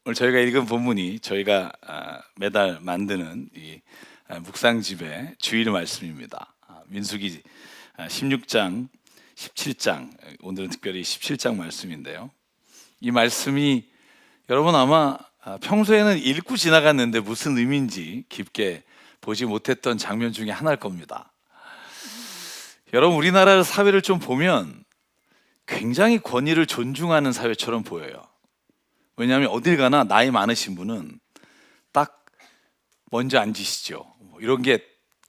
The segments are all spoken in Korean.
오늘 저희가 읽은 본문이 저희가 매달 만드는 이 묵상집의 주일 말씀입니다. 민수기 16장, 17장, 오늘은 특별히 17장 말씀인데요. 이 말씀이 여러분 아마 평소에는 읽고 지나갔는데 무슨 의미인지 깊게 보지 못했던 장면 중에 하나일 겁니다. 여러분, 우리나라 사회를 좀 보면 굉장히 권위를 존중하는 사회처럼 보여요. 왜냐하면 어딜 가나 나이 많으신 분은 딱 먼저 앉으시죠. 이런 게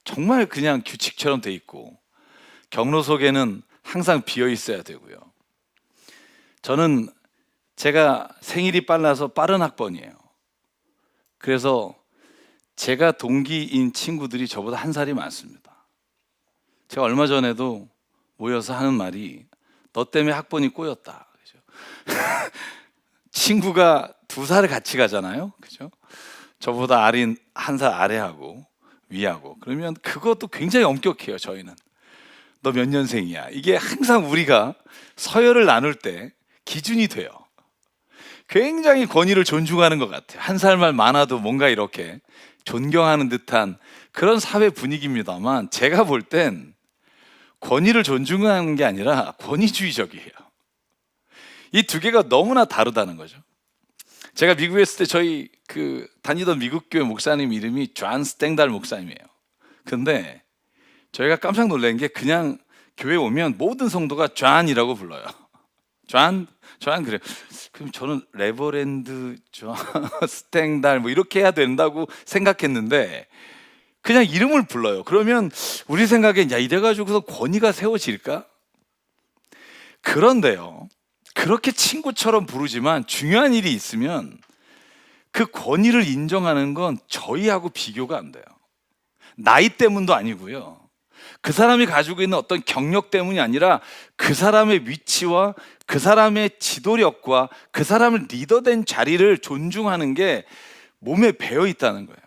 정말 그냥 규칙처럼 돼 있고, 경로석에는 항상 비어 있어야 되고요. 저는 제가 생일이 빨라서 빠른 학번이에요. 그래서 제가 동기인 친구들이 저보다 한 살이 많습니다. 제가 얼마 전에도 모여서 하는 말이 너 때문에 학번이 꼬였다. 그죠? 친구가 2살을 같이 가잖아요. 그죠? 저보다 어린 1살 아래하고 위하고. 그러면 그것도 굉장히 엄격해요, 저희는. 너 몇 년생이야? 이게 항상 우리가 서열을 나눌 때 기준이 돼요. 굉장히 권위를 존중하는 것 같아요. 1살만 많아도 뭔가 이렇게 존경하는 듯한 그런 사회 분위기입니다만, 제가 볼 땐 권위를 존중하는 게 아니라 권위주의적이에요. 이 두 개가 너무나 다르다는 거죠. 제가 미국에 있을 때 저희 다니던 미국 교회 목사님 이름이 존 스탱달 목사님이에요. 근데 저희가 깜짝 놀란 게 그냥 교회 오면 모든 성도가 존이라고 불러요. 존 그래요. 그럼 저는 레버랜드 존 스탱달 이렇게 해야 된다고 생각했는데 그냥 이름을 불러요. 그러면 우리 생각엔 이래가지고서 권위가 세워질까? 그런데요, 그렇게 친구처럼 부르지만 중요한 일이 있으면 그 권위를 인정하는 건 저희하고 비교가 안 돼요. 나이 때문도 아니고요, 그 사람이 가지고 있는 어떤 경력 때문이 아니라 그 사람의 위치와 그 사람의 지도력과 그 사람을 리더된 자리를 존중하는 게 몸에 배어 있다는 거예요.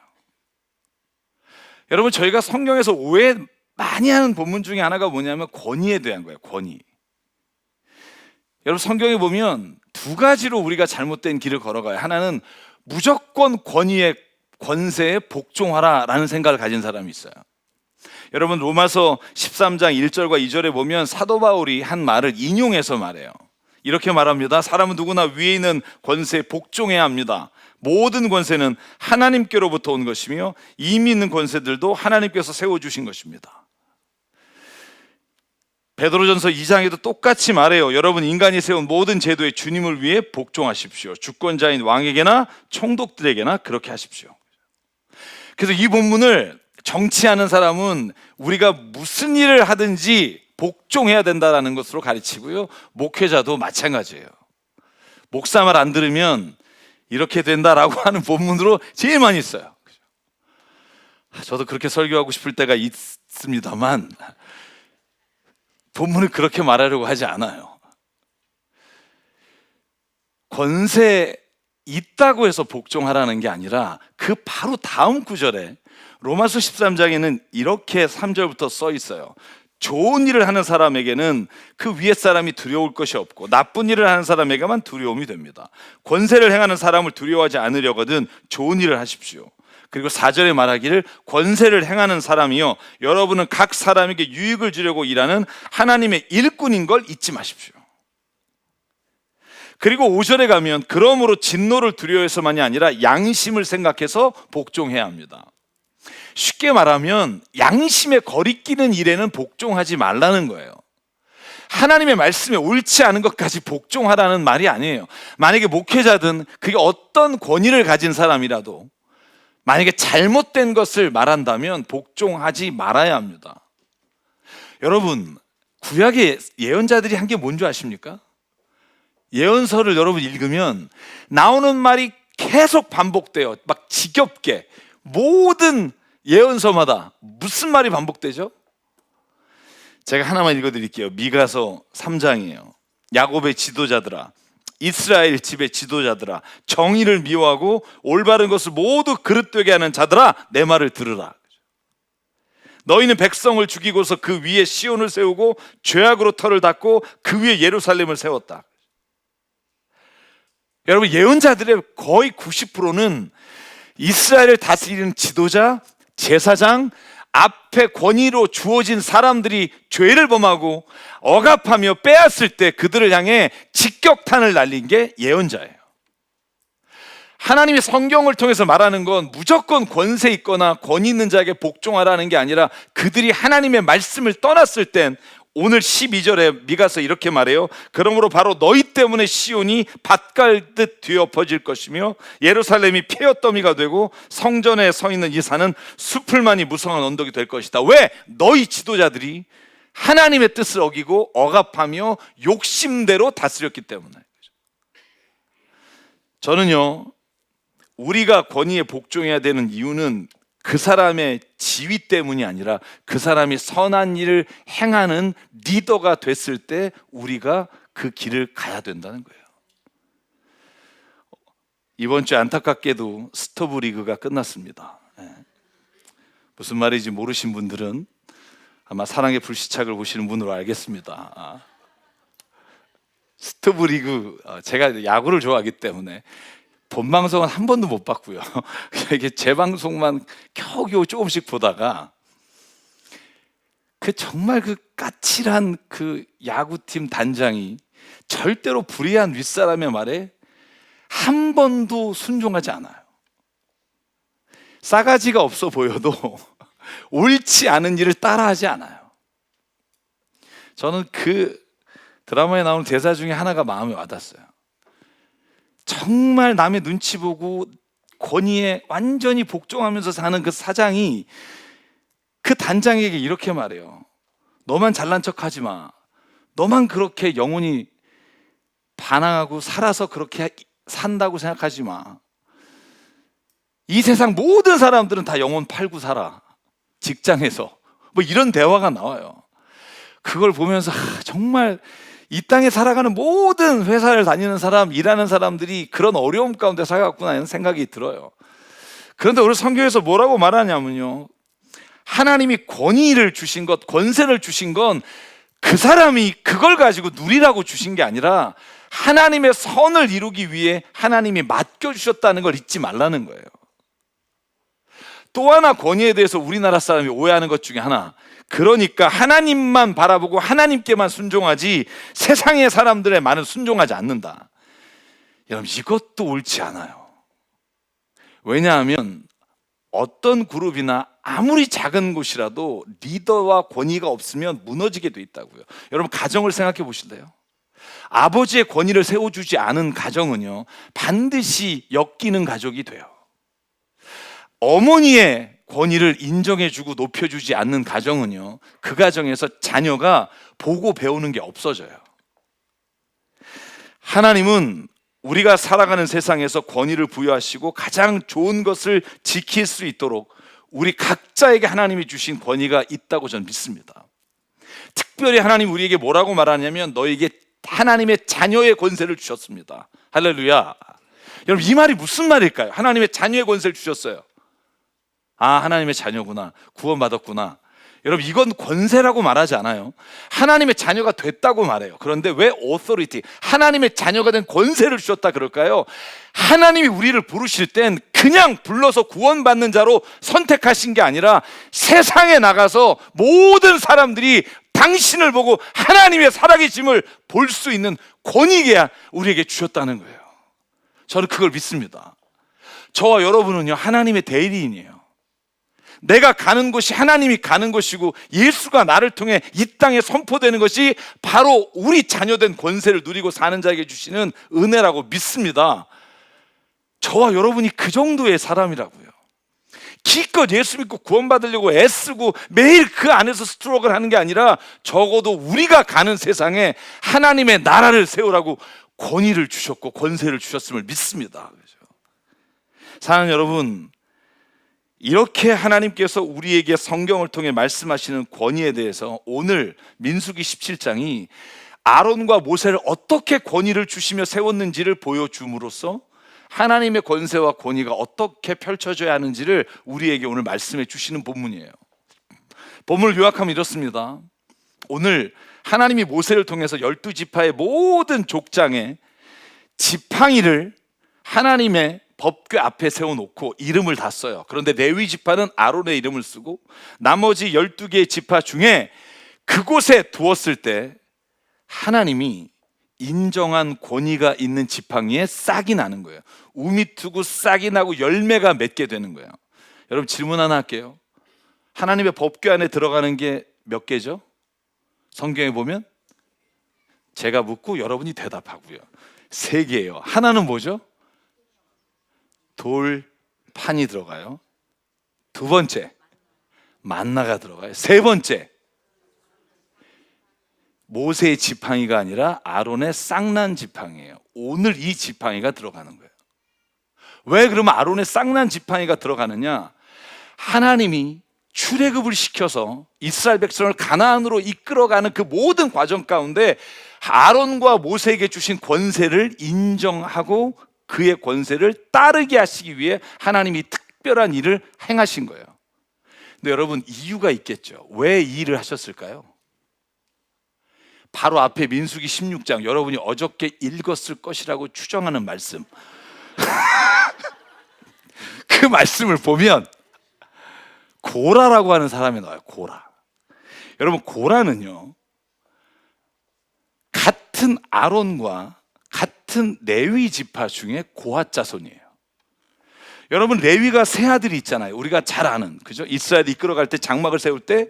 여러분, 저희가 성경에서 오해 많이 하는 본문 중에 하나가 뭐냐면 권위에 대한 거예요. 권위. 여러분, 성경에 보면 2가지로 우리가 잘못된 길을 걸어가요. 하나는 무조건 권세에 복종하라 라는 생각을 가진 사람이 있어요. 여러분, 로마서 13장 1절과 2절에 보면 사도 바울이 한 말을 인용해서 말해요. 이렇게 말합니다. 사람은 누구나 위에 있는 권세에 복종해야 합니다. 모든 권세는 하나님께로부터 온 것이며 이미 있는 권세들도 하나님께서 세워주신 것입니다. 베드로전서 2장에도 똑같이 말해요. 여러분, 인간이 세운 모든 제도에 주님을 위해 복종하십시오. 주권자인 왕에게나 총독들에게나 그렇게 하십시오. 그래서 이 본문을 정치하는 사람은 우리가 무슨 일을 하든지 복종해야 된다는 것으로 가르치고요, 목회자도 마찬가지예요. 목사 말 안 들으면 이렇게 된다라고 하는 본문으로 제일 많이 써요. 저도 그렇게 설교하고 싶을 때가 있습니다만 본문을 그렇게 말하려고 하지 않아요. 권세 있다고 해서 복종하라는 게 아니라 그 바로 다음 구절에 로마서 13장에는 이렇게 3절부터 써 있어요. 좋은 일을 하는 사람에게는 그 위에 사람이 두려울 것이 없고 나쁜 일을 하는 사람에게만 두려움이 됩니다. 권세를 행하는 사람을 두려워하지 않으려거든 좋은 일을 하십시오. 그리고 4절에 말하기를 권세를 행하는 사람이요, 여러분은 각 사람에게 유익을 주려고 일하는 하나님의 일꾼인 걸 잊지 마십시오. 그리고 5절에 가면 그러므로 진노를 두려워해서만이 아니라 양심을 생각해서 복종해야 합니다. 쉽게 말하면 양심에 거리끼는 일에는 복종하지 말라는 거예요. 하나님의 말씀에 옳지 않은 것까지 복종하라는 말이 아니에요. 만약에 목회자든 그게 어떤 권위를 가진 사람이라도 만약에 잘못된 것을 말한다면 복종하지 말아야 합니다. 여러분, 구약의 예언자들이 한 게 뭔지 아십니까? 예언서를 여러분 읽으면 나오는 말이 계속 반복돼요. 막 지겹게. 모든 예언서마다 무슨 말이 반복되죠? 제가 하나만 읽어드릴게요. 미가서 3장이에요. 야곱의 지도자들아, 이스라엘 집의 지도자들아, 정의를 미워하고 올바른 것을 모두 그릇되게 하는 자들아, 내 말을 들으라. 너희는 백성을 죽이고서 그 위에 시온을 세우고 죄악으로 터를 닫고 그 위에 예루살렘을 세웠다. 여러분, 예언자들의 거의 90%는 이스라엘을 다스리는 지도자, 제사장, 앞에 권위로 주어진 사람들이 죄를 범하고 억압하며 빼앗을 때 그들을 향해 직격탄을 날린 게 예언자예요. 하나님이 성경을 통해서 말하는 건 무조건 권세 있거나 권위 있는 자에게 복종하라는 게 아니라 그들이 하나님의 말씀을 떠났을 땐, 오늘 12절에 미가서 이렇게 말해요. 그러므로 바로 너희 때문에 시온이 밭갈듯 뒤엎어질 것이며 예루살렘이 폐허더미가 되고 성전에 서 있는 이 산은 숲을만이 무성한 언덕이 될 것이다. 왜? 너희 지도자들이 하나님의 뜻을 어기고 억압하며 욕심대로 다스렸기 때문에. 저는요, 우리가 권위에 복종해야 되는 이유는 그 사람의 지위 때문이 아니라 그 사람이 선한 일을 행하는 리더가 됐을 때 우리가 그 길을 가야 된다는 거예요. 이번 주에 안타깝게도 스토브 리그가 끝났습니다. 무슨 말인지 모르신 분들은 아마 사랑의 불시착을 보시는 분으로 알겠습니다. 스토브 리그, 제가 야구를 좋아하기 때문에 본방송은 한 번도 못 봤고요. 이게 재방송만 겨우겨우 조금씩 보다가 정말 그 까칠한 그 야구팀 단장이 절대로 불의한 윗사람의 말에 한 번도 순종하지 않아요. 싸가지가 없어 보여도 옳지 않은 일을 따라하지 않아요. 저는 그 드라마에 나오는 대사 중에 하나가 마음에 와닿았어요. 정말 남의 눈치 보고 권위에 완전히 복종하면서 사는 그 사장이 그 단장에게 이렇게 말해요. 너만 잘난 척하지 마. 너만 그렇게 영혼이 반항하고 살아서 그렇게 산다고 생각하지 마. 이 세상 모든 사람들은 다 영혼 팔고 살아. 직장에서. 뭐 이런 대화가 나와요. 그걸 보면서 정말 이 땅에 살아가는 모든 회사를 다니는 사람, 일하는 사람들이 그런 어려움 가운데 살아갔구나 하는 생각이 들어요. 그런데 우리 성경에서 뭐라고 말하냐면요, 하나님이 권위를 주신 것, 권세를 주신 건 그 사람이 그걸 가지고 누리라고 주신 게 아니라 하나님의 선을 이루기 위해 하나님이 맡겨주셨다는 걸 잊지 말라는 거예요. 또 하나 권위에 대해서 우리나라 사람이 오해하는 것 중에 하나, 그러니까 하나님만 바라보고 하나님께만 순종하지 세상의 사람들의 말은 순종하지 않는다. 여러분, 이것도 옳지 않아요. 왜냐하면 어떤 그룹이나 아무리 작은 곳이라도 리더와 권위가 없으면 무너지게 돼 있다고요. 여러분, 가정을 생각해 보실래요? 아버지의 권위를 세워주지 않은 가정은요, 반드시 엮이는 가족이 돼요. 어머니의 권위를 인정해주고 높여주지 않는 가정은요, 그 가정에서 자녀가 보고 배우는 게 없어져요. 하나님은 우리가 살아가는 세상에서 권위를 부여하시고 가장 좋은 것을 지킬 수 있도록 우리 각자에게 하나님이 주신 권위가 있다고 저는 믿습니다. 특별히 하나님 우리에게 뭐라고 말하냐면, 너에게 하나님의 자녀의 권세를 주셨습니다. 할렐루야. 여러분, 이 말이 무슨 말일까요? 하나님의 자녀의 권세를 주셨어요. 아, 하나님의 자녀구나, 구원받았구나. 여러분, 이건 권세라고 말하지 않아요. 하나님의 자녀가 됐다고 말해요. 그런데 왜 authority, 하나님의 자녀가 된 권세를 주셨다 그럴까요? 하나님이 우리를 부르실 땐 그냥 불러서 구원받는 자로 선택하신 게 아니라 세상에 나가서 모든 사람들이 당신을 보고 하나님의 살아계심을 볼 수 있는 권위가 우리에게 주셨다는 거예요. 저는 그걸 믿습니다. 저와 여러분은요, 하나님의 대리인이에요. 내가 가는 곳이 하나님이 가는 곳이고 예수가 나를 통해 이 땅에 선포되는 것이 바로 우리 자녀된 권세를 누리고 사는 자에게 주시는 은혜라고 믿습니다. 저와 여러분이 그 정도의 사람이라고요. 기껏 예수 믿고 구원받으려고 애쓰고 매일 그 안에서 스트럭을 하는 게 아니라 적어도 우리가 가는 세상에 하나님의 나라를 세우라고 권위를 주셨고 권세를 주셨음을 믿습니다. 사랑하는 여러분, 이렇게 하나님께서 우리에게 성경을 통해 말씀하시는 권위에 대해서 오늘 민수기 17장이 아론과 모세를 어떻게 권위를 주시며 세웠는지를 보여줌으로써 하나님의 권세와 권위가 어떻게 펼쳐져야 하는지를 우리에게 오늘 말씀해 주시는 본문이에요. 본문을 요약하면 이렇습니다. 오늘 하나님이 모세를 통해서 12지파의 모든 족장에 지팡이를 하나님의 법궤 앞에 세워놓고 이름을 다 써요. 그런데 레위 지파는 아론의 이름을 쓰고 나머지 12개의 지파 중에 그곳에 두었을 때 하나님이 인정한 권위가 있는 지팡이에 싹이 나는 거예요. 우미 트고 싹이 나고 열매가 맺게 되는 거예요. 여러분, 질문 하나 할게요. 하나님의 법궤 안에 들어가는 게 몇 개죠? 성경에 보면 제가 묻고 여러분이 대답하고요. 3개예요. 하나는 뭐죠? 돌판이 들어가요. 2번째, 만나가 들어가요. 3번째, 모세의 지팡이가 아니라 아론의 쌍난 지팡이에요. 오늘 이 지팡이가 들어가는 거예요. 왜 그러면 아론의 쌍난 지팡이가 들어가느냐? 하나님이 출애굽을 시켜서 이스라엘 백성을 가나안으로 이끌어가는 그 모든 과정 가운데 아론과 모세에게 주신 권세를 인정하고 그의 권세를 따르게 하시기 위해 하나님이 특별한 일을 행하신 거예요. 근데 여러분, 이유가 있겠죠. 왜 이 일을 하셨을까요? 바로 앞에 민수기 16장, 여러분이 어저께 읽었을 것이라고 추정하는 말씀. 그 말씀을 보면 고라라고 하는 사람이 나와요. 고라. 여러분, 고라는요, 같은 아론과 같은 레위 지파 중에 고핫 자손이에요. 여러분, 레위가 세 아들이 있잖아요. 우리가 잘 아는, 그죠? 이스라엘 이끌어갈 때 장막을 세울 때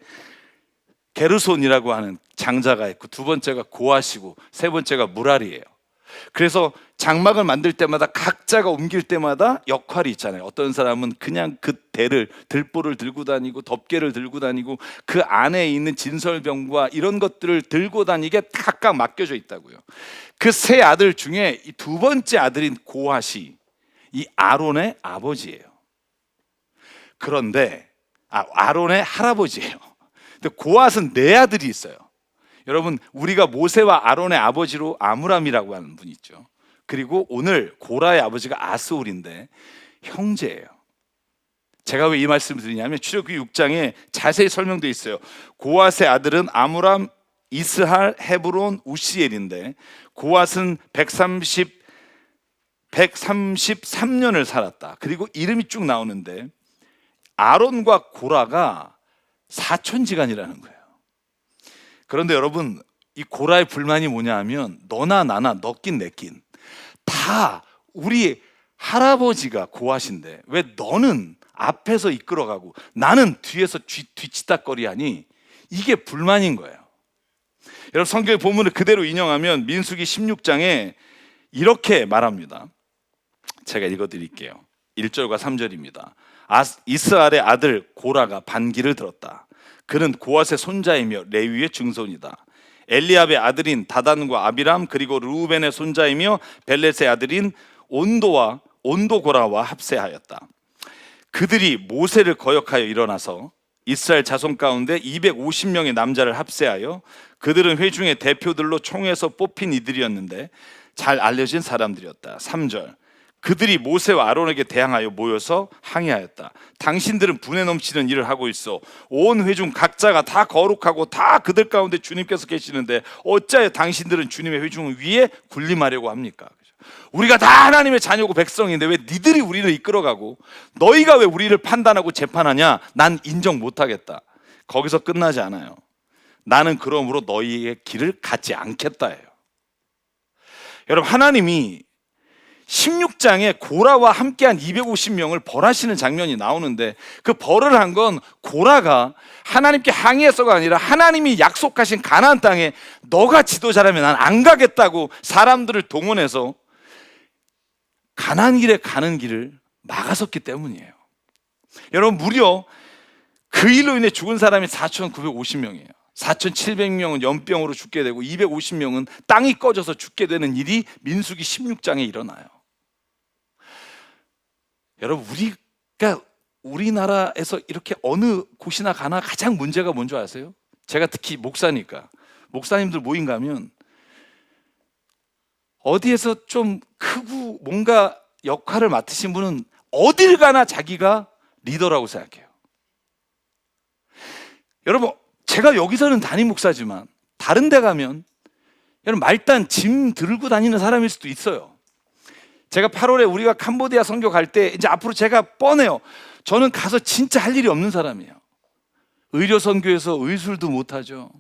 게르손이라고 하는 장자가 있고, 2번째가 고핫이고, 3번째가 무랄이에요. 그래서 장막을 만들 때마다 각자가 옮길 때마다 역할이 있잖아요. 어떤 사람은 그냥 그 대를, 들보를 들고 다니고 덮개를 들고 다니고 그 안에 있는 진설병과 이런 것들을 들고 다니게 각각 맡겨져 있다고요. 그 3 아들 중에 이 2번째 아들인 고핫이 이 아론의 아버지예요. 그런데 아론의 할아버지예요. 근데 고핫은 4 아들이 있어요. 여러분, 우리가 모세와 아론의 아버지로 아므람이라고 하는 분이 있죠. 그리고 오늘 고라의 아버지가 아스홀인데 형제예요. 제가 왜 이 말씀을 드리냐면 출애굽기 6장에 자세히 설명되어 있어요. 고핫의 아들은 아므람, 이스할, 헤브론, 우시엘인데 고핫은 133년을 살았다. 그리고 이름이 쭉 나오는데 아론과 고라가 사촌지간이라는 거예요. 그런데 여러분, 이 고라의 불만이 뭐냐 하면 너나 나나 너낀 내낀 다 우리 할아버지가 고핫인데 왜 너는 앞에서 이끌어가고 나는 뒤에서 뒤치다거리하니, 이게 불만인 거예요. 여러분, 성경의 본문을 그대로 인용하면 민수기 16장에 이렇게 말합니다. 제가 읽어드릴게요. 1절과 3절입니다. 이스라엘의 아들 고라가 반기를 들었다. 그는 고핫의 손자이며 레위의 증손이다. 엘리압의 아들인 다단과 아비람, 그리고 르우벤의 손자이며 벨렛의 아들인 온도고라와 합세하였다. 그들이 모세를 거역하여 일어나서 이스라엘 자손 가운데 250명의 남자를 합세하여, 그들은 회중의 대표들로 총에서 뽑힌 이들이었는데 잘 알려진 사람들이었다. 3절, 그들이 모세와 아론에게 대항하여 모여서 항의하였다. 당신들은 분에 넘치는 일을 하고 있어. 온 회중 각자가 다 거룩하고 다 그들 가운데 주님께서 계시는데 어찌하여 당신들은 주님의 회중 위에 군림하려고 합니까? 우리가 다 하나님의 자녀고 백성인데 왜 니들이 우리를 이끌어가고 너희가 왜 우리를 판단하고 재판하냐? 난 인정 못하겠다. 거기서 끝나지 않아요. 나는 그러므로 너희의 길을 갖지 않겠다예요. 여러분, 하나님이 16장에 고라와 함께한 250명을 벌하시는 장면이 나오는데 그 벌을 한 건 고라가 하나님께 항의해서가 아니라 하나님이 약속하신 가나안 땅에 너가 지도자라면 난 안 가겠다고 사람들을 동원해서 가나안 길에 가는 길을 막아섰기 때문이에요. 여러분, 무려 그 일로 인해 죽은 사람이 4,950명이에요. 4,700명은 연병으로 죽게 되고 250명은 땅이 꺼져서 죽게 되는 일이 민수기 16장에 일어나요. 여러분, 우리나라에서 이렇게 어느 곳이나 가나 가장 문제가 뭔지 아세요? 제가 특히 목사니까, 목사님들 모임 가면 어디에서 좀 크고 뭔가 역할을 맡으신 분은 어딜 가나 자기가 리더라고 생각해요. 여러분, 제가 여기서는 담임 목사지만 다른 데 가면 여러분 말단 짐 들고 다니는 사람일 수도 있어요. 제가 8월에 우리가 캄보디아 선교 갈 때 이제 앞으로 제가 뻔해요. 저는 가서 진짜 할 일이 없는 사람이에요. 의료 선교에서 의술도 못하죠.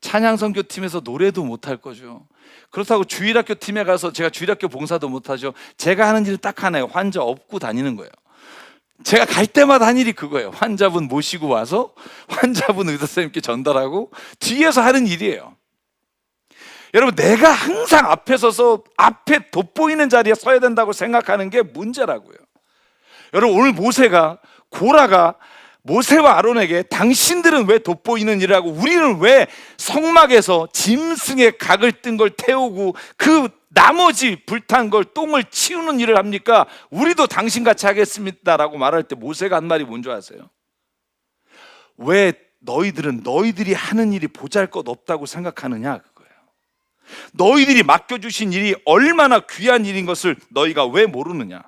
찬양 선교팀에서 노래도 못할 거죠. 그렇다고 주일학교 팀에 가서 제가 주일학교 봉사도 못하죠. 제가 하는 일은 딱 하나예요. 환자 업고 다니는 거예요. 제가 갈 때마다 한 일이 그거예요. 환자분 모시고 와서 환자분 의사 선생님께 전달하고 뒤에서 하는 일이에요. 여러분, 내가 항상 앞에 서서 앞에 돋보이는 자리에 서야 된다고 생각하는 게 문제라고요. 여러분, 오늘 고라가 모세와 아론에게 당신들은 왜 돋보이는 일을 하고 우리는 왜 성막에서 짐승의 각을 뜬 걸 태우고 그 나머지 불탄 걸 똥을 치우는 일을 합니까? 우리도 당신같이 하겠습니다라고 말할 때 모세가 한 말이 뭔지 아세요? 왜 너희들이 하는 일이 보잘것없다고 생각하느냐, 그거예요. 너희들이 맡겨주신 일이 얼마나 귀한 일인 것을 너희가 왜 모르느냐.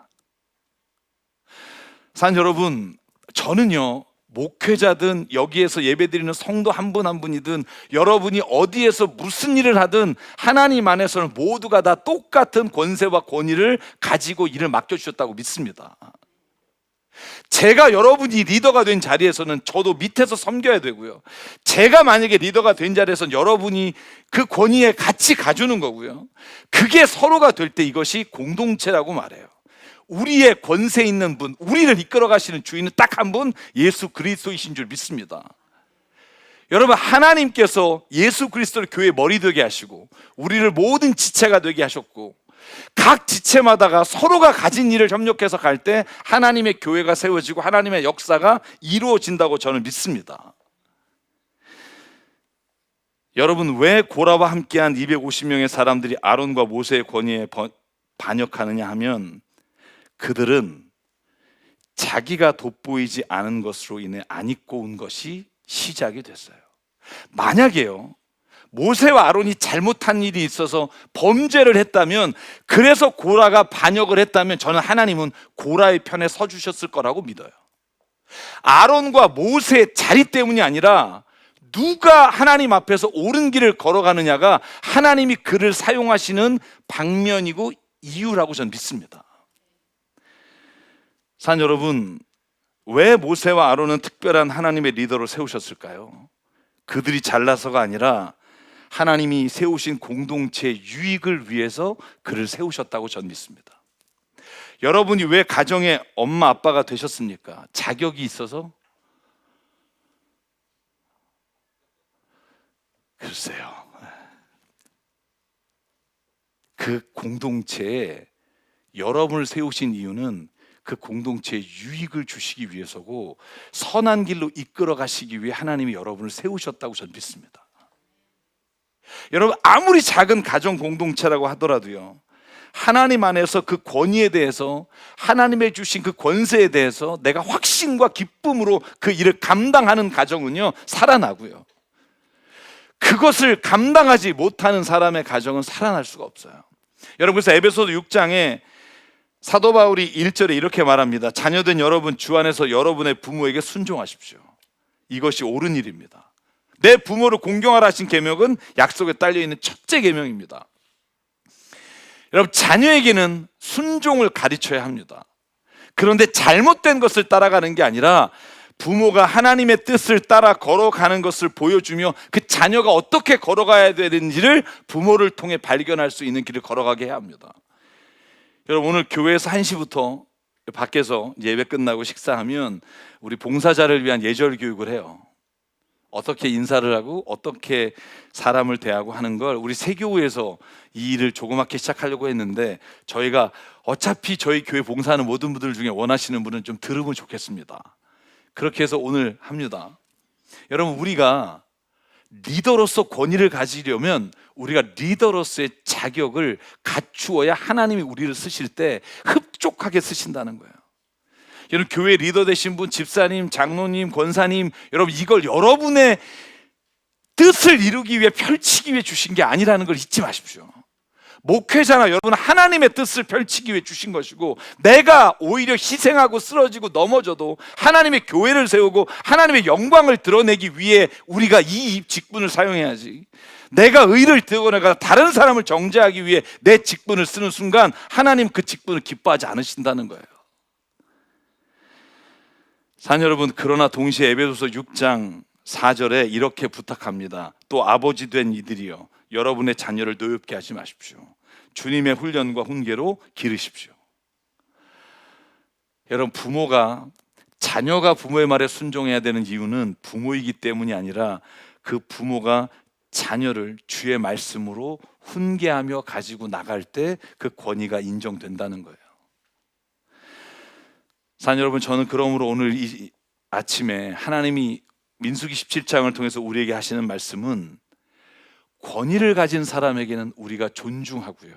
산 여러분, 저는요, 목회자든 여기에서 예배드리는 성도 한 분 한 분이든 여러분이 어디에서 무슨 일을 하든 하나님 안에서는 모두가 다 똑같은 권세와 권위를 가지고 일을 맡겨주셨다고 믿습니다. 제가 여러분이 리더가 된 자리에서는 저도 밑에서 섬겨야 되고요. 제가 만약에 리더가 된 자리에서는 여러분이 그 권위에 같이 가주는 거고요. 그게 서로가 될 때 이것이 공동체라고 말해요. 우리의 권세 있는 분, 우리를 이끌어 가시는 주인은 딱 한 분, 예수 그리스도이신 줄 믿습니다. 여러분, 하나님께서 예수 그리스도를 교회의 머리 되게 하시고 우리를 모든 지체가 되게 하셨고 각 지체마다가 서로가 가진 일을 협력해서 갈 때 하나님의 교회가 세워지고 하나님의 역사가 이루어진다고 저는 믿습니다. 여러분, 왜 고라와 함께한 250명의 사람들이 아론과 모세의 권위에 반역하느냐 하면 그들은 자기가 돋보이지 않은 것으로 인해 안 입고 온 것이 시작이 됐어요. 만약에요, 모세와 아론이 잘못한 일이 있어서 범죄를 했다면, 그래서 고라가 반역을 했다면 저는 하나님은 고라의 편에 서주셨을 거라고 믿어요. 아론과 모세의 자리 때문이 아니라 누가 하나님 앞에서 옳은 길을 걸어가느냐가 하나님이 그를 사용하시는 방면이고 이유라고 저는 믿습니다. 산 여러분, 왜 모세와 아론은 특별한 하나님의 리더로 세우셨을까요? 그들이 잘나서가 아니라 하나님이 세우신 공동체의 유익을 위해서 그를 세우셨다고 저는 믿습니다. 여러분이 왜 가정의 엄마 아빠가 되셨습니까? 자격이 있어서? 글쎄요, 그 공동체에 여러분을 세우신 이유는 그 공동체에 유익을 주시기 위해서고 선한 길로 이끌어 가시기 위해 하나님이 여러분을 세우셨다고 저는 믿습니다. 여러분, 아무리 작은 가정 공동체라고 하더라도요, 하나님 안에서 그 권위에 대해서, 하나님의 주신 그 권세에 대해서 내가 확신과 기쁨으로 그 일을 감당하는 가정은요, 살아나고요, 그것을 감당하지 못하는 사람의 가정은 살아날 수가 없어요. 여러분, 그래서 에베소서 6장에 사도 바울이 1절에 이렇게 말합니다. 자녀된 여러분, 주 안에서 여러분의 부모에게 순종하십시오. 이것이 옳은 일입니다. 내 부모를 공경하라 하신 계명은 약속에 딸려있는 첫째 계명입니다. 여러분, 자녀에게는 순종을 가르쳐야 합니다. 그런데 잘못된 것을 따라가는 게 아니라 부모가 하나님의 뜻을 따라 걸어가는 것을 보여주며 그 자녀가 어떻게 걸어가야 되는지를 부모를 통해 발견할 수 있는 길을 걸어가게 해야 합니다. 여러분, 오늘 교회에서 1시부터 밖에서 예배 끝나고 식사하면 우리 봉사자를 위한 예절 교육을 해요. 어떻게 인사를 하고 어떻게 사람을 대하고 하는 걸 우리 세교회에서 이 일을 조그맣게 시작하려고 했는데, 저희가 어차피 저희 교회 봉사하는 모든 분들 중에 원하시는 분은 좀 들으면 좋겠습니다. 그렇게 해서 오늘 합니다. 여러분, 우리가 리더로서 권위를 가지려면 우리가 리더로서의 자격을 갖추어야 하나님이 우리를 쓰실 때 흡족하게 쓰신다는 거예요. 여러분, 교회 리더 되신 분, 집사님, 장로님, 권사님, 여러분, 이걸 여러분의 뜻을 이루기 위해 펼치기 위해 주신 게 아니라는 걸 잊지 마십시오. 목회자나 여러분, 하나님의 뜻을 펼치기 위해 주신 것이고, 내가 오히려 희생하고 쓰러지고 넘어져도 하나님의 교회를 세우고 하나님의 영광을 드러내기 위해 우리가 이 직분을 사용해야지, 내가 의를 되어내가 다른 사람을 정죄하기 위해 내 직분을 쓰는 순간 하나님 그 직분을 기뻐하지 않으신다는 거예요. 사랑 여러분, 그러나 동시에 에베소서 6장 4절에 이렇게 부탁합니다. 또 아버지 된 이들이여 여러분의 자녀를 노엽게 하지 마십시오. 주님의 훈련과 훈계로 기르십시오. 여러분, 자녀가 부모의 말에 순종해야 되는 이유는 부모이기 때문이 아니라 그 부모가 자녀를 주의 말씀으로 훈계하며 가지고 나갈 때 그 권위가 인정된다는 거예요. 사랑 여러분, 저는 그러므로 오늘 이 아침에 하나님이 민수기 17장을 통해서 우리에게 하시는 말씀은 권위를 가진 사람에게는 우리가 존중하고요,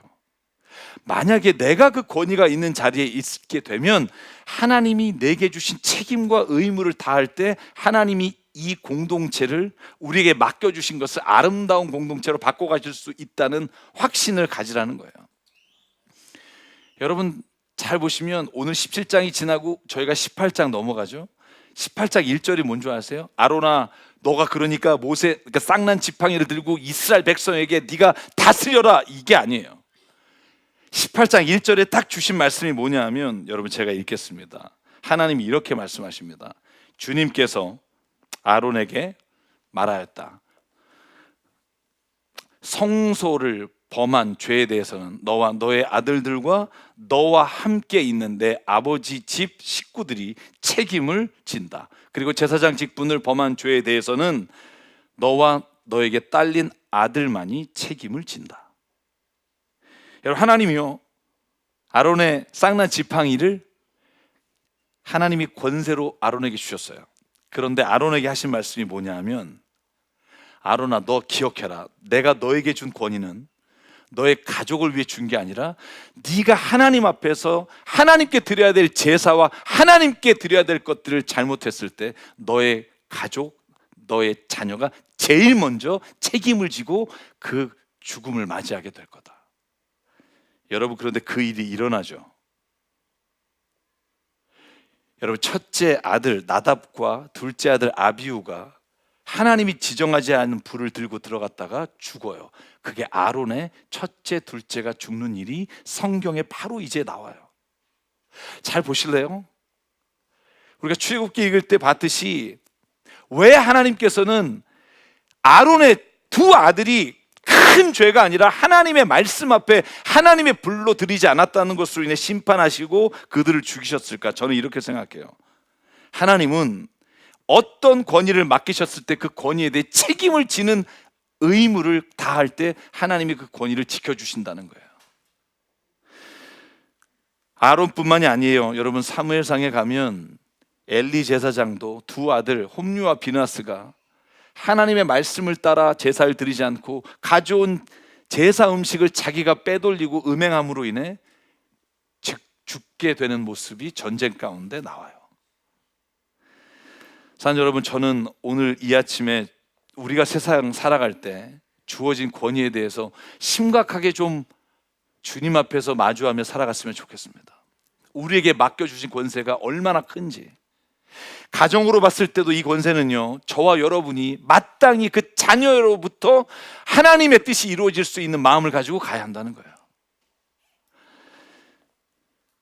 만약에 내가 그 권위가 있는 자리에 있게 되면 하나님이 내게 주신 책임과 의무를 다할 때 하나님이 이 공동체를 우리에게 맡겨주신 것을 아름다운 공동체로 바꿔가실 수 있다는 확신을 가지라는 거예요. 여러분 잘 보시면 오늘 17장이 지나고 저희가 18장 넘어가죠. 18장 1절이 뭔지 아세요? 아론아, 너가 그러니까 그러니까 쌍난 지팡이를 들고 이스라엘 백성에게 네가 다스려라, 이게 아니에요. 18장 1절에 딱 주신 말씀이 뭐냐 하면, 여러분 제가 읽겠습니다. 하나님이 이렇게 말씀하십니다. 주님께서 아론에게 말하였다. 성소를 범한 죄에 대해서는 너와 너의 아들들과 너와 함께 있는 내 아버지 집 식구들이 책임을 진다. 그리고 제사장 직분을 범한 죄에 대해서는 너와 너에게 딸린 아들만이 책임을 진다. 여러분, 하나님이요, 아론의 쌍난 지팡이를 하나님이 권세로 아론에게 주셨어요. 그런데 아론에게 하신 말씀이 뭐냐 하면, 아론아, 너 기억해라. 내가 너에게 준 권위는 너의 가족을 위해 준 게 아니라 네가 하나님 앞에서 하나님께 드려야 될 제사와 하나님께 드려야 될 것들을 잘못했을 때 너의 가족, 너의 자녀가 제일 먼저 책임을 지고 그 죽음을 맞이하게 될 거다. 여러분, 그런데 그 일이 일어나죠. 여러분, 첫째 아들 나답과 둘째 아들 아비후가 하나님이 지정하지 않은 불을 들고 들어갔다가 죽어요. 그게 아론의 첫째, 둘째가 죽는 일이 성경에 바로 이제 나와요. 잘 보실래요? 우리가 출애굽기 읽을 때 봤듯이 왜 하나님께서는 아론의 두 아들이 큰 죄가 아니라 하나님의 말씀 앞에 하나님의 불로 드리지 않았다는 것으로 인해 심판하시고 그들을 죽이셨을까? 저는 이렇게 생각해요. 하나님은 어떤 권위를 맡기셨을 때 그 권위에 대해 책임을 지는 의무를 다할 때 하나님이 그 권위를 지켜주신다는 거예요. 아론뿐만이 아니에요. 여러분, 사무엘상에 가면 엘리 제사장도 두 아들 홈리와 비나스가 하나님의 말씀을 따라 제사를 드리지 않고 가져온 제사 음식을 자기가 빼돌리고 음행함으로 인해 죽게 되는 모습이 전쟁 가운데 나와요. 사랑 여러분, 저는 오늘 이 아침에 우리가 세상 살아갈 때 주어진 권위에 대해서 심각하게 좀 주님 앞에서 마주하며 살아갔으면 좋겠습니다. 우리에게 맡겨주신 권세가 얼마나 큰지, 가정으로 봤을 때도 이 권세는요, 저와 여러분이 마땅히 그 자녀로부터 하나님의 뜻이 이루어질 수 있는 마음을 가지고 가야 한다는 거예요.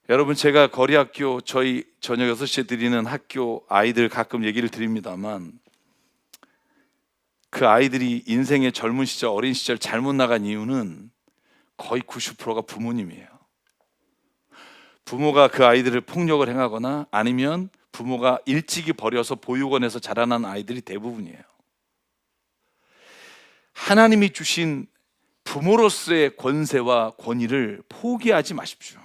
여러분, 제가 거리학교 저희 저녁 6시에 드리는 학교 아이들 가끔 얘기를 드립니다만, 그 아이들이 인생의 젊은 시절, 어린 시절 잘못 나간 이유는 거의 90%가 부모님이에요. 부모가 그 아이들을 폭력을 행하거나 아니면 부모가 일찍이 버려서 보육원에서 자라난 아이들이 대부분이에요. 하나님이 주신 부모로서의 권세와 권위를 포기하지 마십시오.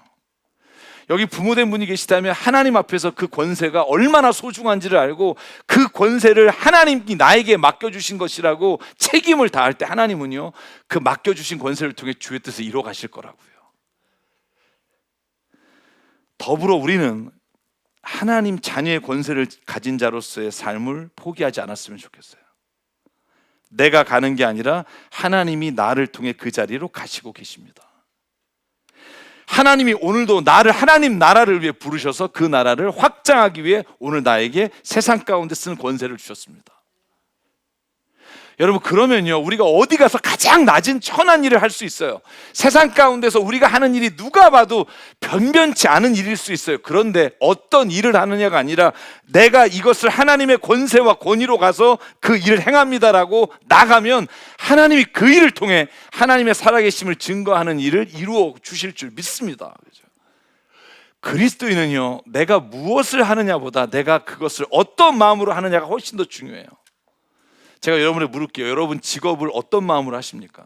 여기 부모된 분이 계시다면 하나님 앞에서 그 권세가 얼마나 소중한지를 알고 그 권세를 하나님이 나에게 맡겨주신 것이라고 책임을 다할 때 하나님은요, 그 맡겨주신 권세를 통해 주의 뜻을 이루어 가실 거라고요. 더불어 우리는 하나님 자녀의 권세를 가진 자로서의 삶을 포기하지 않았으면 좋겠어요. 내가 가는 게 아니라 하나님이 나를 통해 그 자리로 가시고 계십니다. 하나님이 오늘도 나를 하나님 나라를 위해 부르셔서 그 나라를 확장하기 위해 오늘 나에게 세상 가운데 쓰는 권세를 주셨습니다. 여러분, 그러면요, 우리가 어디 가서 가장 낮은 천한 일을 할 수 있어요. 세상 가운데서 우리가 하는 일이 누가 봐도 변변치 않은 일일 수 있어요. 그런데 어떤 일을 하느냐가 아니라 내가 이것을 하나님의 권세와 권위로 가서 그 일을 행합니다라고 나가면 하나님이 그 일을 통해 하나님의 살아계심을 증거하는 일을 이루어 주실 줄 믿습니다. 그렇죠? 그리스도인은요, 내가 무엇을 하느냐보다 내가 그것을 어떤 마음으로 하느냐가 훨씬 더 중요해요. 제가 여러분에게 물을게요. 여러분 직업을 어떤 마음으로 하십니까?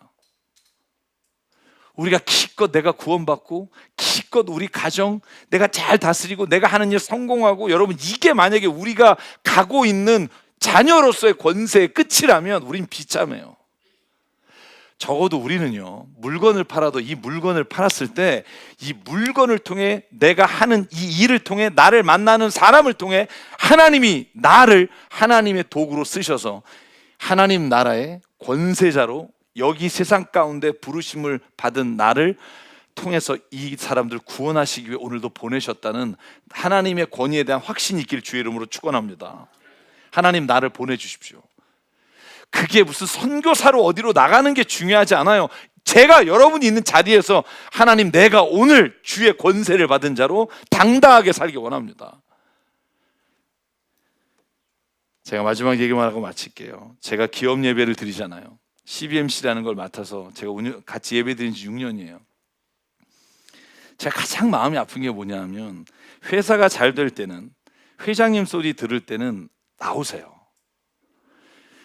우리가 기껏 내가 구원받고 기껏 우리 가정 내가 잘 다스리고 내가 하는 일 성공하고, 여러분 이게 만약에 우리가 가고 있는 자녀로서의 권세의 끝이라면 우린 비참해요. 적어도 우리는요, 물건을 팔아도 이 물건을 팔았을 때 이 물건을 통해 내가 하는 이 일을 통해 나를 만나는 사람을 통해 하나님이 나를 하나님의 도구로 쓰셔서 하나님 나라의 권세자로 여기 세상 가운데 부르심을 받은 나를 통해서 이 사람들 구원하시기 위해 오늘도 보내셨다는 하나님의 권위에 대한 확신이 있기를 주의 이름으로 축원합니다. 하나님 나를 보내주십시오. 그게 무슨 선교사로 어디로 나가는 게 중요하지 않아요. 제가 여러분이 있는 자리에서 하나님, 내가 오늘 주의 권세를 받은 자로 당당하게 살기 원합니다. 제가 마지막 얘기만 하고 마칠게요. 제가 기업 예배를 드리잖아요. CBMC라는 걸 맡아서 제가 같이 예배 드린 지 6년이에요. 제가 가장 마음이 아픈 게 뭐냐면, 회사가 잘 될 때는, 회장님 소리 들을 때는 나오세요.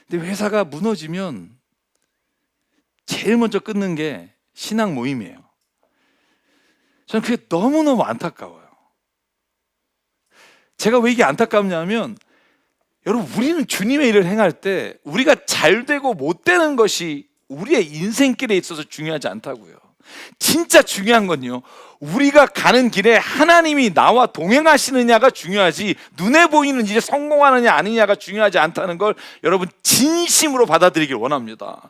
근데 회사가 무너지면 제일 먼저 끊는 게 신앙 모임이에요. 저는 그게 너무너무 안타까워요. 제가 왜 이게 안타깝냐면, 여러분, 우리는 주님의 일을 행할 때 우리가 잘 되고 못 되는 것이 우리의 인생길에 있어서 중요하지 않다고요. 진짜 중요한 건요, 우리가 가는 길에 하나님이 나와 동행하시느냐가 중요하지, 눈에 보이는 일에 성공하느냐 아니냐가 중요하지 않다는 걸 여러분 진심으로 받아들이길 원합니다.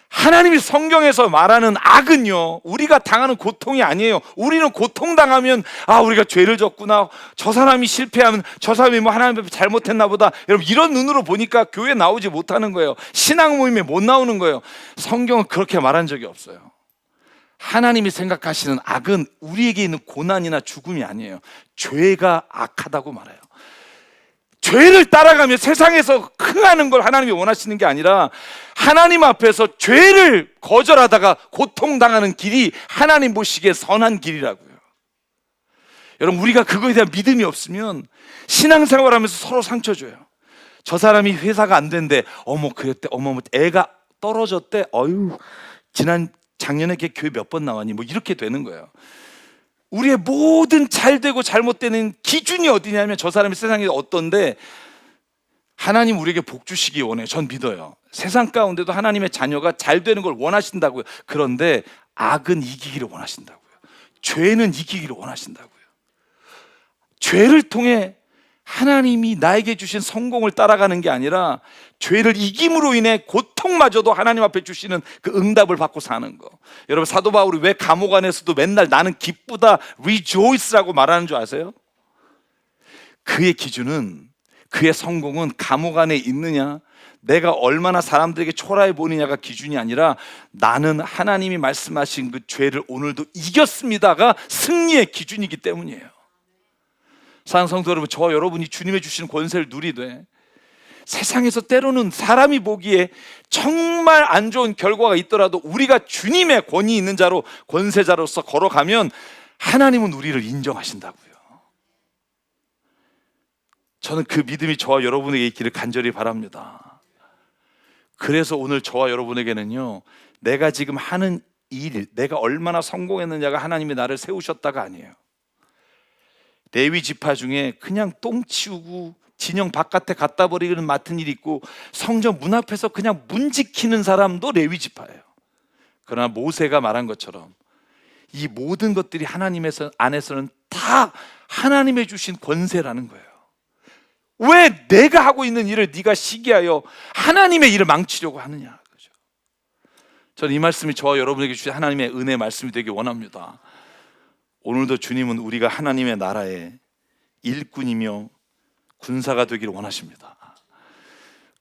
하나님이 성경에서 말하는 악은요, 우리가 당하는 고통이 아니에요. 우리는 고통당하면 우리가 죄를 졌구나, 저 사람이 실패하면 저 사람이 뭐 하나님 앞에 잘못했나 보다, 여러분 이런 눈으로 보니까 교회 나오지 못하는 거예요. 신앙 모임에 못 나오는 거예요. 성경은 그렇게 말한 적이 없어요. 하나님이 생각하시는 악은 우리에게 있는 고난이나 죽음이 아니에요. 죄가 악하다고 말해요. 죄를 따라가며 세상에서 흥하는 걸 하나님이 원하시는 게 아니라, 하나님 앞에서 죄를 거절하다가 고통당하는 길이 하나님 보시기에 선한 길이라고요. 여러분, 우리가 그거에 대한 믿음이 없으면 신앙생활하면서 서로 상처 줘요. 저 사람이 회사가 안 된대, 어머 그랬대, 어머 애가 떨어졌대, 작년에 걔 교회 몇 번 나왔니, 뭐 이렇게 되는 거예요. 우리의 모든 잘되고 잘못되는 기준이 어디냐면, 저 사람이 세상에 어떤데 하나님 우리에게 복 주시기 원해요. 전 믿어요. 세상 가운데도 하나님의 자녀가 잘 되는 걸 원하신다고요. 그런데 악은 이기기를 원하신다고요. 죄는 이기기를 원하신다고요. 죄를 통해 하나님이 나에게 주신 성공을 따라가는 게 아니라, 죄를 이김으로 인해 고통마저도 하나님 앞에 주시는 그 응답을 받고 사는 거. 여러분, 사도 바울이 왜 감옥 안에서도 맨날 나는 기쁘다, rejoice라고 말하는 줄 아세요? 그의 기준은, 그의 성공은 감옥 안에 있느냐, 내가 얼마나 사람들에게 초라해 보이느냐가 기준이 아니라, 나는 하나님이 말씀하신 그 죄를 오늘도 이겼습니다가 승리의 기준이기 때문이에요. 사랑하는 성도 여러분, 저와 여러분이 주님의 주시는 권세를 누리되, 세상에서 때로는 사람이 보기에 정말 안 좋은 결과가 있더라도 우리가 주님의 권위 있는 자로, 권세자로서 걸어가면 하나님은 우리를 인정하신다고요. 저는 그 믿음이 저와 여러분에게 있기를 간절히 바랍니다. 그래서 오늘 저와 여러분에게는요, 내가 지금 하는 일, 내가 얼마나 성공했느냐가 하나님이 나를 세우셨다가 아니에요. 레위 지파 중에 그냥 똥 치우고 진영 바깥에 갖다 버리는 맡은 일이 있고, 성전 문 앞에서 그냥 문 지키는 사람도 레위 지파예요. 그러나 모세가 말한 것처럼 이 모든 것들이 하나님의 안에서는 다 하나님의 주신 권세라는 거예요. 왜 내가 하고 있는 일을 네가 시기하여 하나님의 일을 망치려고 하느냐, 그죠? 저는 이 말씀이 저와 여러분에게 주신 하나님의 은혜의 말씀이 되길 원합니다. 오늘도 주님은 우리가 하나님의 나라의 일꾼이며 군사가 되기를 원하십니다.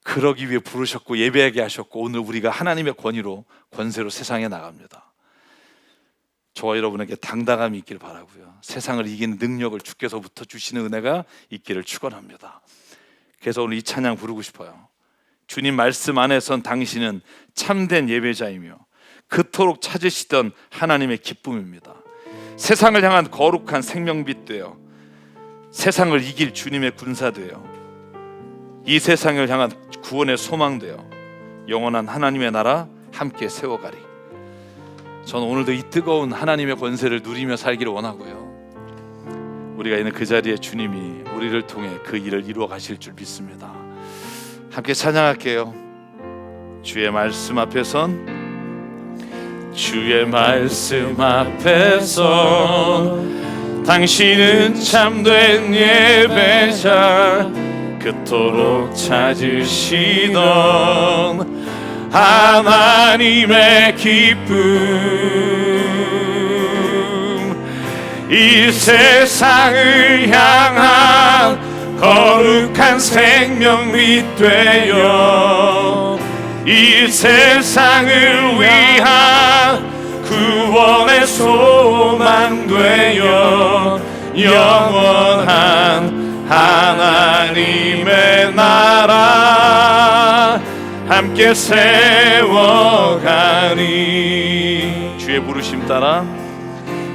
그러기 위해 부르셨고 예배하게 하셨고, 오늘 우리가 하나님의 권세로 세상에 나갑니다. 저와 여러분에게 당당함이 있길 바라고요. 세상을 이기는 능력을 주께서부터 주시는 은혜가 있기를 축원합니다. 그래서 오늘 이 찬양 부르고 싶어요. 주님 말씀 안에선 당신은 참된 예배자이며 그토록 찾으시던 하나님의 기쁨입니다. 세상을 향한 거룩한 생명빛 되어 세상을 이길 주님의 군사 되어 이 세상을 향한 구원의 소망 되어 영원한 하나님의 나라 함께 세워가리. 저는 오늘도 이 뜨거운 하나님의 권세를 누리며 살기를 원하고요, 우리가 있는 그 자리에 주님이 우리를 통해 그 일을 이루어 가실 줄 믿습니다. 함께 찬양할게요. 주의 말씀 앞에선, 주의 말씀 앞에선 당신은 참된 예배자, 그토록 찾으시던 하나님의 기쁨, 이 세상을 향한 거룩한 생명빛 되어 이 세상을 위한 구원의 소망 되어 영원한 하나님의 나라 함께 세워가니. 주의 부르심 따라,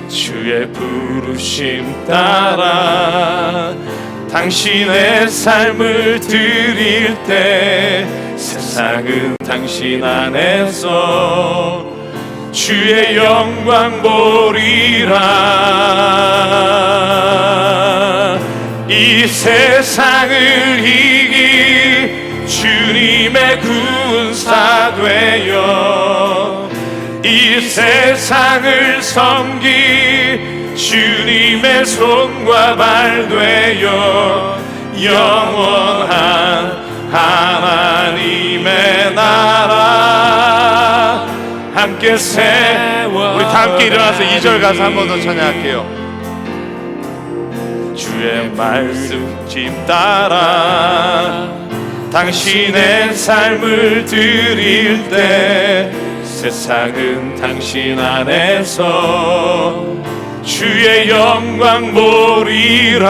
주의 부르심 따라 당신의 삶을 드릴 때 세상은 당신 안에서 주의 영광 보리라. 이 세상을 이길 주님의 군사 되어 이 세상을 섬길 주님의 손과 발 되어 영원한 하나님의 나라 함께 세워. 우리 다 함께 일어나서 2절 가사 한 번 더 찬양할게요. 주의 말씀집 따라 당신의 삶을 드릴 때 세상은 당신 안에서 주의 영광 보리라.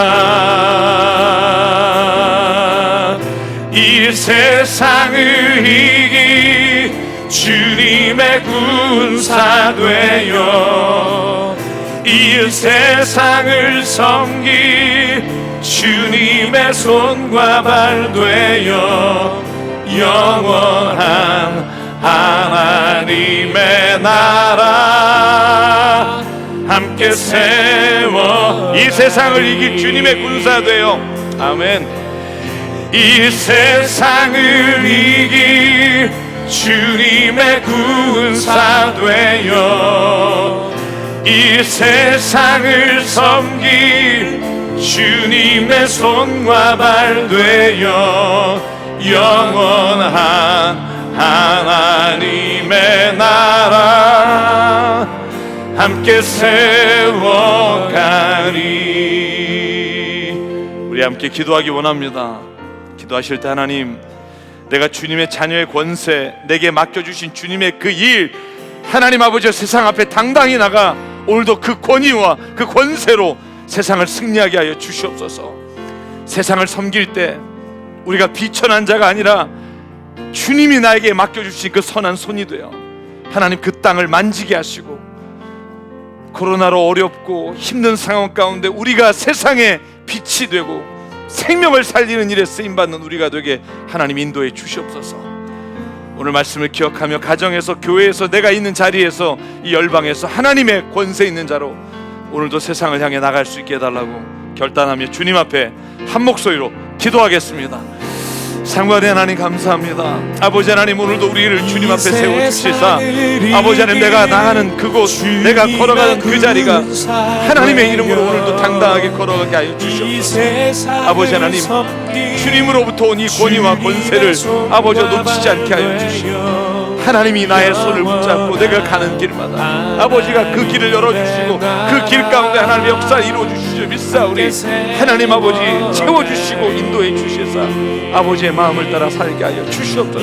이 세상을 이길 주님의 군사 되어 이 세상을 섬길 주님의 손과 발 되어 영원한 하나님의 나라 함께 세워. 이 세상을 이길 주님의 군사 되어. 아멘. 이 세상을 이길 주님의 군사 되어 이 세상을 섬길 주님의 손과 발 되어 영원한 하나님의 나라 함께 세워가리. 우리 함께 기도하기 원합니다. 기도하실 때 하나님, 내가 주님의 자녀의 권세, 내게 맡겨주신 주님의 그 일, 하나님 아버지 세상 앞에 당당히 나가 오늘도 그 권위와 그 권세로 세상을 승리하게 하여 주시옵소서. 세상을 섬길 때 우리가 비천한 자가 아니라 주님이 나에게 맡겨주신 그 선한 손이 되어 하나님 그 땅을 만지게 하시고, 코로나로 어렵고 힘든 상황 가운데 우리가 세상의 빛이 되고 생명을 살리는 일에 쓰임받는 우리가 되게 하나님 인도해 주시옵소서. 오늘 말씀을 기억하며 가정에서, 교회에서, 내가 있는 자리에서, 이 열방에서 하나님의 권세 있는 자로 오늘도 세상을 향해 나갈 수 있게 해달라고 결단하며 주님 앞에 한 목소리로 기도하겠습니다. 상관의 하나님 감사합니다. 아버지 하나님, 오늘도 우리를 주님 앞에 세워주시사 아버지 하나님, 내가 나가는 그곳, 내가 걸어가는 그 자리가 하나님의 이름으로 오늘도 당당하게 걸어가게 하여 주시옵소서. 아버지 하나님, 주님으로부터 온 이 권위와 권세를 아버지 놓치지 않게 하여 주시옵소서. 하나님이 나의 손을 붙잡고 내가 가는 길마다 아버지가 그 길을 열어주시고 그 길 가운데 하나님의 역사를 이루어주시죠 믿사오니 하나님 아버지 채워주시고 인도해 주시사 아버지의 마음을 따라 살게 하여 주시옵소서.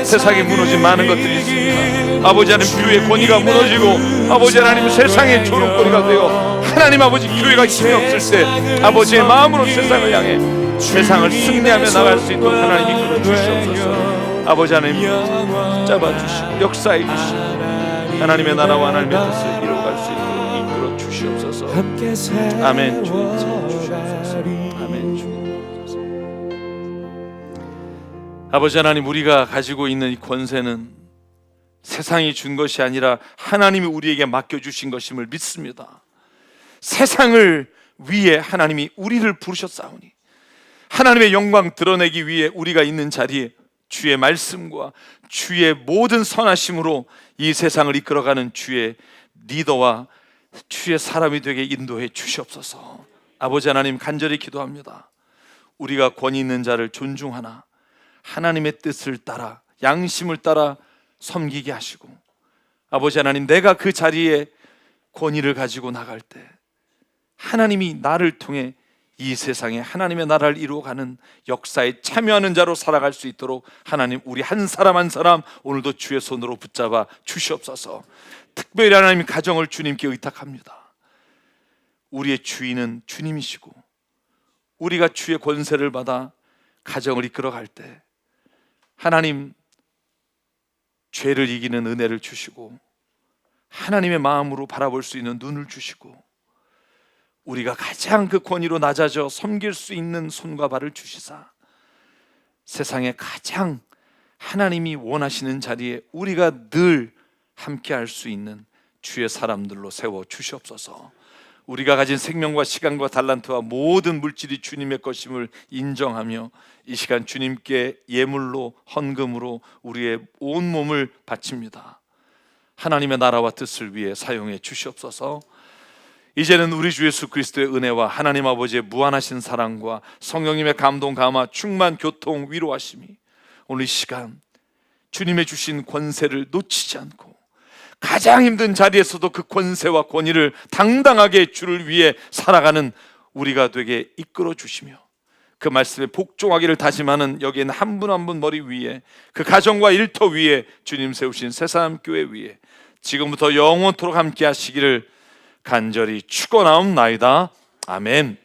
세상에 무너진 많은 것들이 있습니다. 아버지 하나님 교회의 권위가 무너지고 아버지 하나님 세상의 조롱거리가 되어 하나님 아버지 교회가 힘이 없을 때 아버지의 마음으로 세상을 향해 세상을 승리하며 나갈 수 있도록 하나님 이끌어 주시옵소서. 아버지 하나님 붙잡아주시고 역사해 주시고 하나님의 나라와 하나님의 뜻을 이루어갈 수 있도록 이끌어 주시옵소서. 아멘. 주님 주시옵소서. 아멘. 주님. 아버지 하나님 우리가 가지고 있는 이 권세는 세상이 준 것이 아니라 하나님이 우리에게 맡겨주신 것임을 믿습니다. 세상을 위해 하나님이 우리를 부르셨사오니 하나님의 영광 드러내기 위해 우리가 있는 자리에 주의 말씀과 주의 모든 선하심으로 이 세상을 이끌어가는 주의 리더와 주의 사람이 되게 인도해 주시옵소서. 아버지 하나님 간절히 기도합니다. 우리가 권위 있는 자를 존중하나 하나님의 뜻을 따라 양심을 따라 섬기게 하시고 아버지 하나님 내가 그 자리에 권위를 가지고 나갈 때 하나님이 나를 통해 이 세상에 하나님의 나라를 이루어가는 역사에 참여하는 자로 살아갈 수 있도록 하나님 우리 한 사람 한 사람 오늘도 주의 손으로 붙잡아 주시옵소서. 특별히 하나님 가정을 주님께 의탁합니다. 우리의 주인은 주님이시고 우리가 주의 권세를 받아 가정을 이끌어갈 때 하나님 죄를 이기는 은혜를 주시고 하나님의 마음으로 바라볼 수 있는 눈을 주시고 우리가 가장 그 권위로 낮아져 섬길 수 있는 손과 발을 주시사 세상에 가장 하나님이 원하시는 자리에 우리가 늘 함께할 수 있는 주의 사람들로 세워 주시옵소서. 우리가 가진 생명과 시간과 달란트와 모든 물질이 주님의 것임을 인정하며 이 시간 주님께 예물로 헌금으로 우리의 온 몸을 바칩니다. 하나님의 나라와 뜻을 위해 사용해 주시옵소서. 이제는 우리 주 예수 그리스도의 은혜와 하나님 아버지의 무한하신 사랑과 성령님의 감동 감화 충만 교통 위로하심이 오늘 이 시간 주님의 주신 권세를 놓치지 않고 가장 힘든 자리에서도 그 권세와 권위를 당당하게 주를 위해 살아가는 우리가 되게 이끌어 주시며 그 말씀에 복종하기를 다짐하는 여기에는 한 분 한 분 머리 위에 그 가정과 일터 위에 주님 세우신 새사람교회 위에 지금부터 영원토록 함께 하시기를 간절히 축원하옵나이다. 아멘.